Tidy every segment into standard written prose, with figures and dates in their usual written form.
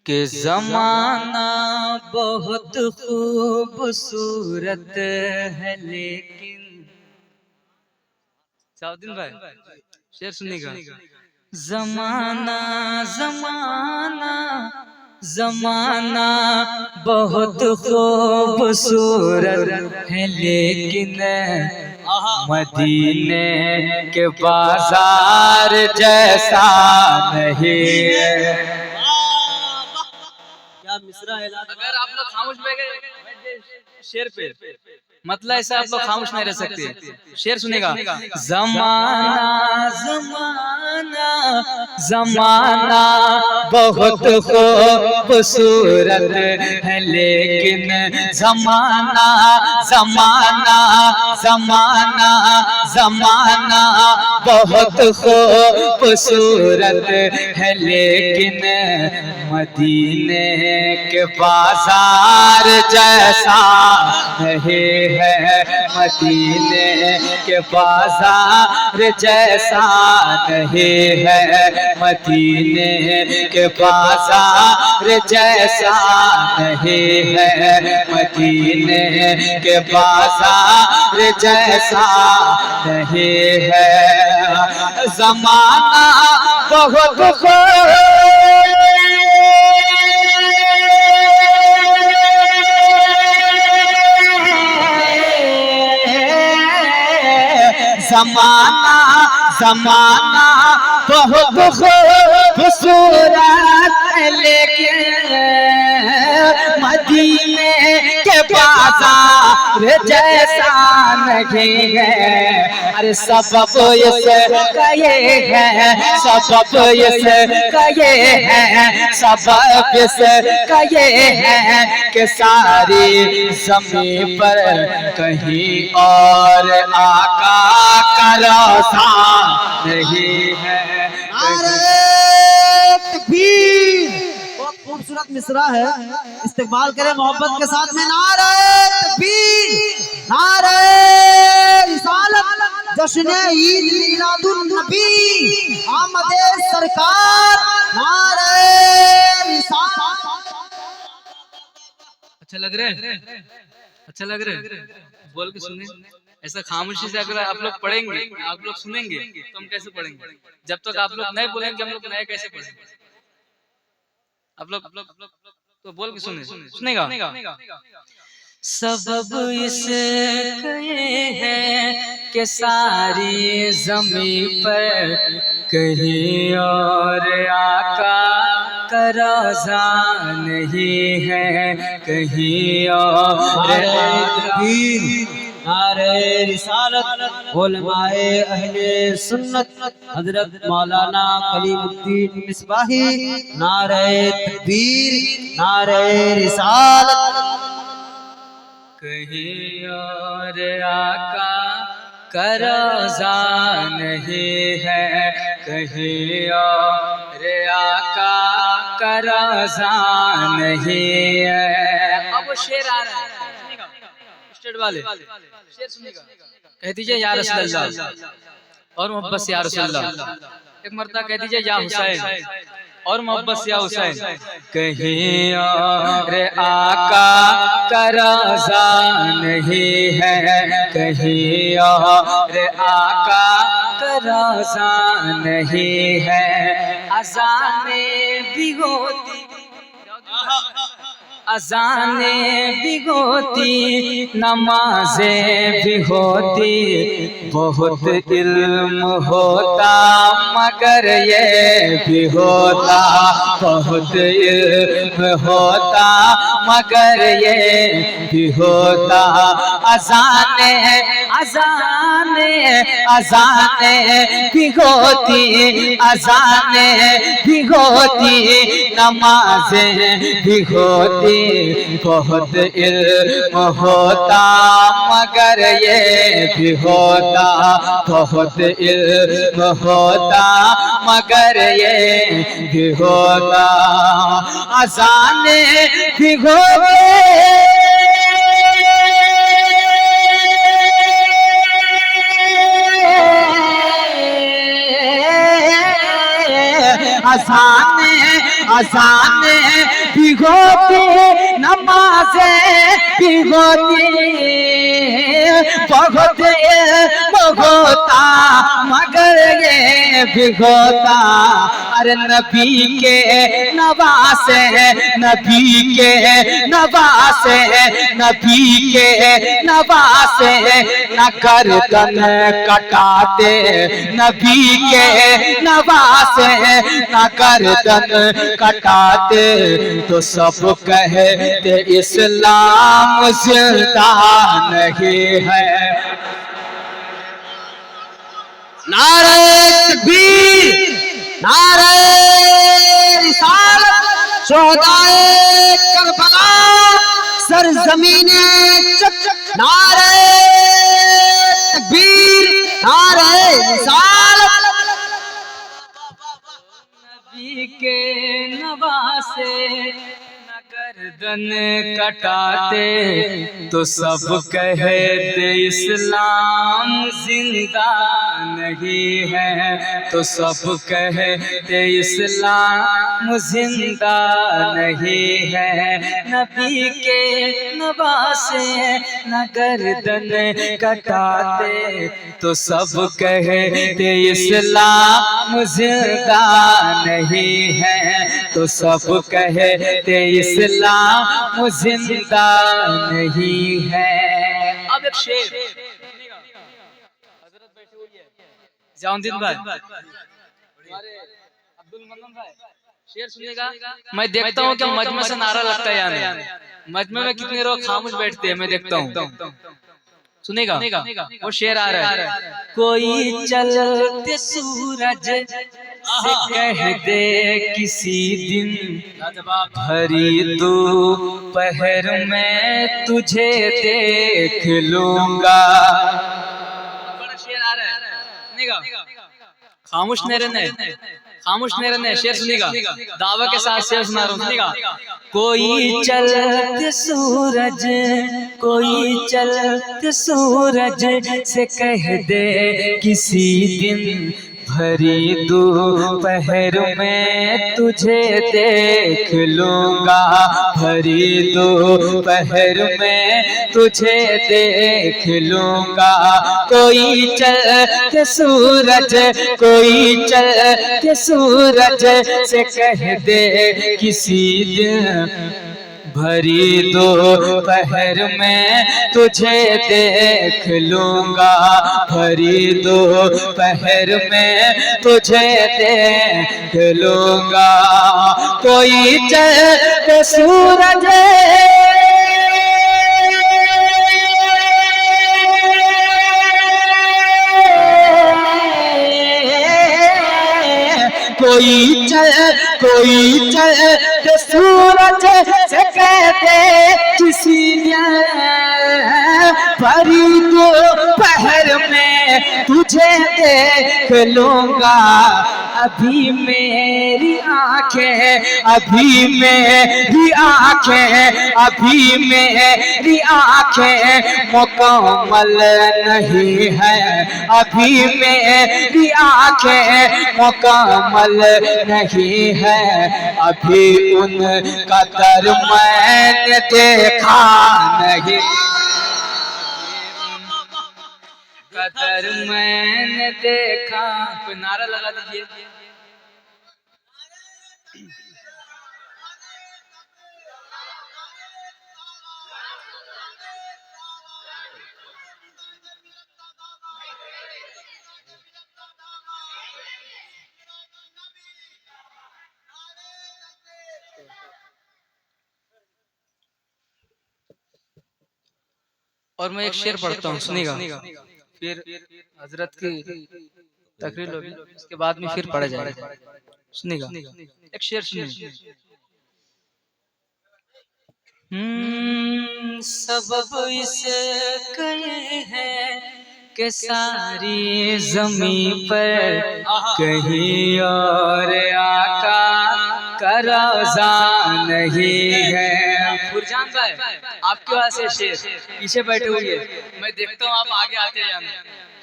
कि ज़माना बहुत खूबसूरत है लेकिन साउद्दीन भाई शेर सुनिएगा। ज़माना ज़माना ज़माना बहुत खूबसूरत है लेकिन मदीने के बाजार जैसा नहीं है। क्या मिसरा है। अगर आप लोग खामोश बैठ गए शेर पे मतलब ऐसा आप लोग खामोश नहीं रह सकते। शेर सुनेगा। ज़माना ज़माना ज़माना बहुत खूबसूरत है लेकिन ज़माना ज़माना ज़माना ज़माना बहुत खूबसूरत है लेकिन मदीने के बाजार जैसा नहीं है। मदीने के बाजार जैसा नहीं है। मदीने के बाजार जैसा नहीं है। मदीने के बाजार जैसा नहीं है। ज़माना बहुत ज़माना ज़माना बहुत खूबसूरत है लेकिन मदीने के बाजार जैसा नहीं है। अरे सबब इसका ये है, सबब इसका ये है, सबब इसका ये है कि सारी ज़मीन पर कहीं और आका का रोज़ा नहीं है। बहुत खूबसूरत मिसरा है। इस्तेमाल करें मोहब्बत के साथ में। नारे तकबीर, नारे रिसालत, जश्न ईद मिलादुन नबी, आमद सरकार, नारे रिसालत। अच्छा लग रहा है? अच्छा लग रहा है? बोल के सुने। ऐसा खामोशी से अगर आप लोग पढ़ेंगे, आप लोग सुनेंगे तो हम कैसे पढ़ेंगे? जब तक आप लोग नहीं बोलेंगे हम लोग नए कैसे पढ़ेंगे? आप लोग तो बोल के सुने। सुनेगा। सबब इसका ये है कि सारी ज़मीन पर कहीं और आका का रोज़ा नहीं है। कहीं और नारे रिसालत, उलमाए अहले सुन्नत हजरत मौलाना कलीमुद्दीन मिसबाही, नारे तकबीर, नारे रिसालत। कहीं और आका का रोज़ा नहीं है। कहीं और आका का रोज़ा नहीं है। अब वो शेर आ रहा है स्टेट वाले शेर सुनिएगा। कह दीजिए या रसूलल्लाह और मोहब्बत से या रसूलल्लाह। एक मर्तबा कह दीजिए या हुसैन और मोहब्बत से या हुसैन। कहीं और आका का रोज़ा नहीं है। कहीं और आका का रोज़ा नहीं है। अज़ाने भी होती, अज़ाने भी होती, नमाज़ें भी होती, बहुत इल्म होता मगर ये भी होता, बहुत इल्म होता मगर ये भी होता। अज़ाने अज़ाने अज़ाने भी होती, अज़ाने भी होती, नमाज़ें भी होती, बहुत इल्म होता मगर ये भी होता, बहुत इल्म होता मगर ये भी होता। अज़ाने भी होती, अजाने अजाने भिगोती नमाज़े भिगोती बहुत भगोता मगर ये भिगोता। अरे नबी के नवासे नबी के नवासे नबी के नवासे न गर्दन कटाते नबी के नवासे न गर्दन कटाते तो सब कहते इस्लाम जिंदा नहीं है। नारे तकबीर, नारे रिसालत, शोहदाए करबला, सरजमीने चक, नारे तकबीर, नारे रिसालत। नबी के नवासे गर्दन कटाते तो सब कहते इस्लाम जिंदा नहीं है। तो सब कहते इस्लाम जिंदा नहीं है। नबी के नवासे न गर्दन कटाते तो सब कहते इस्लाम जिंदा नहीं है। तो सब कहते इस्लाम जिंदा नहीं है। अब एक शेर हजरत बैठे हुए हैं जाउद्दीन भाई, हमारे अब्दुल मन्नन भाई, शेर सुनिएगा। मैं देखता हूँ कि मजमे से नारा लगता है या नहीं। मजमे में कितने लोग खामोश बैठते हैं मैं देखता हूँ। सुनेगा वो शेर आ रहा है। कोई चलते सूरज से कह दे किसी दिन भरी दोपहर में तुझे देख लूंगा। बड़ा शेर आ रहा है, सुनेगा। खामोश नहीं रहना, खामोश नहीं रहना। शेर सुनेगा, दावा के साथ शेर सुना रहा हूँ, सुनेगा। कोई चलते सूरज, कोई चलते सूरज से कह दे किसी दिन भरी दोपहर में तुझे देख लूंगा। भरी दोपहर में तुझे देख लूंगा। कोई चलते सूरज, कोई चलते सूरज से कह दे किसी दिन भरी दोपहर में तुझे देख लूंगा। भरी दोपहर में तुझे देख लूंगा। कोई चलते सूरज, कोई चलते सूरज से कहते किसी दिन भरी दोपहर में तुझे देख लूंगा। अभी मेरी आंखें, अभी मेरी आंखें, अभी मेरी आंखें मुकम्मल नहीं है। अभी मेरी आंखें मुकम्मल नहीं है। अभी उनका दर मैंने देखा नहीं, कदर मैंने देखा। कोई नारा लगा दीजिए। और मैं एक शेर पढ़ता हूँ, सुनिएगा। फिर हजरत की तकरीर होगी, उसके बाद में फिर पढ़ा जाएगा। सुनिएगा, एक शेर सुनिए। सबब इसके है कि सारी जमीन पर कहीं और आका का रौज़ा नहीं है। फुरजान भाई, आपके पास है शेर, पीछे बैठे हुए, मैं देखता हूँ आप आगे आते जाना।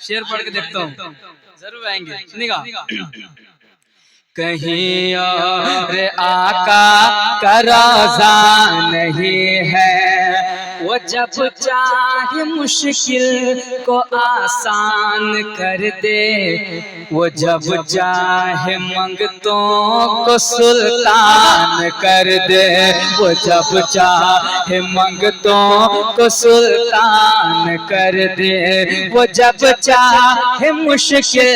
शेर पढ़ के देखता हूँ, जरूर आएंगे। सुनिएगा। कहीं और आका का रोज़ा नहीं है। वो जब चाहे मुश्किल को आसान कर दे, वो जब चाहे मंगतों को सुल्तान कर दे, वो जब चाहे मंगतों को सुल्तान कर दे, वो जब चाहे मुश्किल,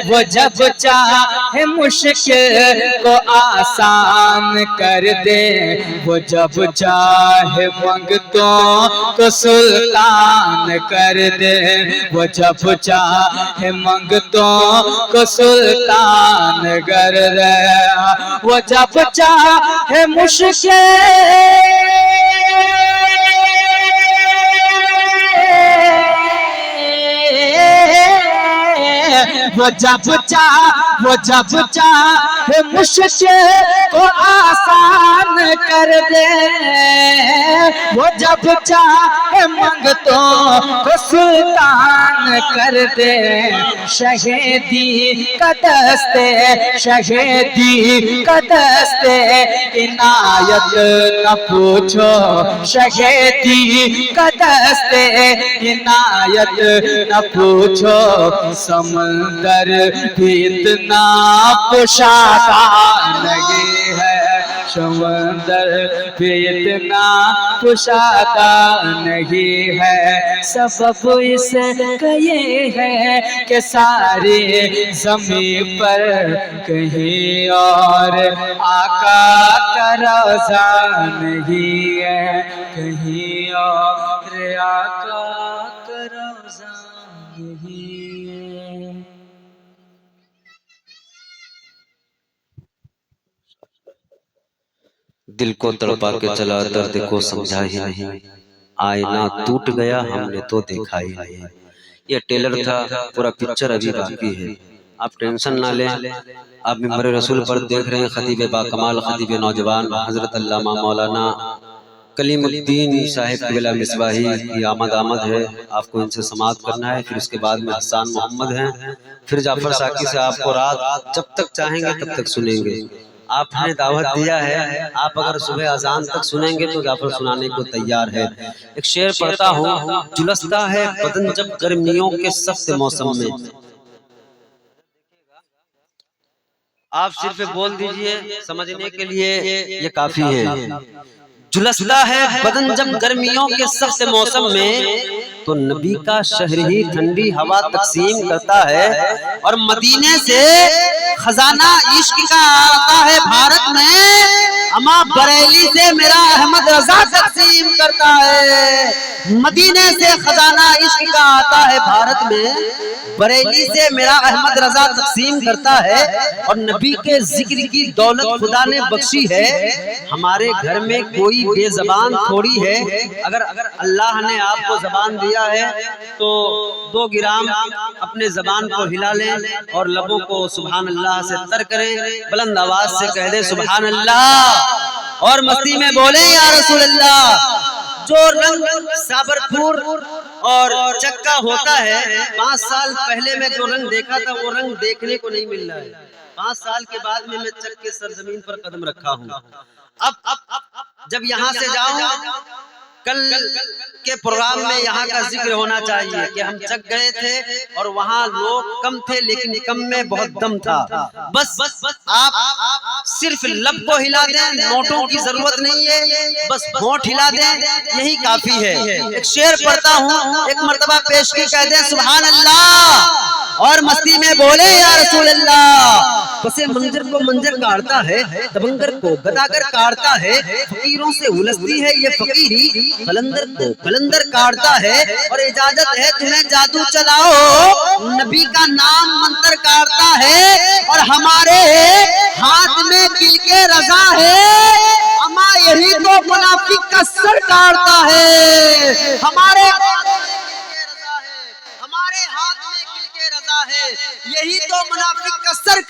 वो जब चाहे मुश्किल को आसान कर दे, वो जब चाहे मंगतों को सुल्तान कर दे, वो जब चाहे मंगतों को सुल्तान कर दे, वो जब चाहे मुश्किल, वो जब चाहे मुश्किल को आसान कर दे, वो जब चाहे मंगतों को सुल्तान कर दे। शहीदी का दस्ते, शहीदी का दस्ते इनायत न पूछो, शहीदी का दस्ते इनायत न पूछो, समंदर भी इतना कुशादा नहीं है, समंदर भी इतना कुशादा नहीं है। सबब इसका ये है कि सारी ज़मीन पर कहीं और आका का रोज़ा नहीं है, कहीं और आका का रोज़ा नहीं है। दिल को तड़पा के चला, दर्द को समझा ही नहीं, आईना टूट गया हमने तो देखा ही नहीं। ये टेलर था, पूरा पिक्चर अभी बाकी है, आप टेंशन ना लें। आप मिंबर रसूल पर देख रहे हैं खतीब बाकमाल, खतीब नौजवान हजरत अल्लामा मौलाना कलीमुद्दीन साहिब क़िबला मिसबाही की आमद है। आपको इनसे समाअत करना है, फिर उसके बाद में हसन मोहम्मद हैं, फिर जाफर साकी से आपको रात जब तक चाहेंगे तब तक सुनेंगे। आपने दावत दिया है, आप अगर सुबह अजान तक सुनेंगे तो जाफर सुनाने को तैयार है। एक शेर पढ़ता हूँ, झुलसता है बदन जब गर्मियों के सख्त मौसम में। आप सिर्फ बोल दीजिए, समझने के लिए ये काफी है। झुलसता है बदन जब गर्मियों के सख्त मौसम में, तो नबी का शहर ही ठंडी हवा तकसीम करता है, और मदीने से खजाना इश्क का आता है भारत में, अमा बरेली से मेरा अहमद रजा तकसीम करता है। मदीने से खजाना इश्क का आता है भारत में, बरेली से मेरा अहमद रजा तकसीम करता है, और नबी के जिक्र की दौलत खुदा ने बख्शी है। हमारे घर में कोई बेजबान थोड़ी है, अगर अल्लाह ने आपको जबान दिया है तो 2 गिराम अपने जबान को हिला लें और लबों को सुभान अल्लाह से तर करें, बुलंद आवाज से कह दे सुभान अल्लाह, और मस्ती में बोले या रसूल अल्लाह। जो रंग साबरपुर और चक्का होता है, 5 साल पहले मैं जो रंग देखा था वो रंग देखने को नहीं मिल रहा है। 5 साल के बाद में मैं चक के सरजमीन पर कदम रखा हूँ। अब जब यहाँ से जाऊं, कल के प्रोग्राम में यहाँ का जिक्र होना चाहिए कि हम चक गए थे और वहाँ लोग कम थे, लेकिन कम में बहुत दम था। बस आप सिर्फ लब को हिला दें, नोटों की जरूरत नहीं है, बस होंठ हिला दें, यही काफी है। एक शेर पढ़ता हूँ, एक मर्तबा पेश की कह दे सुभान अल्लाह, और मस्ती में बोले या रसूल अल्लाह। बसे मंजर को मंजर काटता है, तबंगर को गदागर काटता है, फकीरों से उलझती है ये फकीरी, कलंदर को कलंदर काटता है, और इजाजत है तुम्हें जादू चलाओ, नबी का नाम मंत्र काटता है, और हमारे हाथ में दिल के रजा है, अमा यही तो मुनाफिक का सर काटता है। हमारे हाथ में दिल के रजा है, यही तो मुनाफिक का सर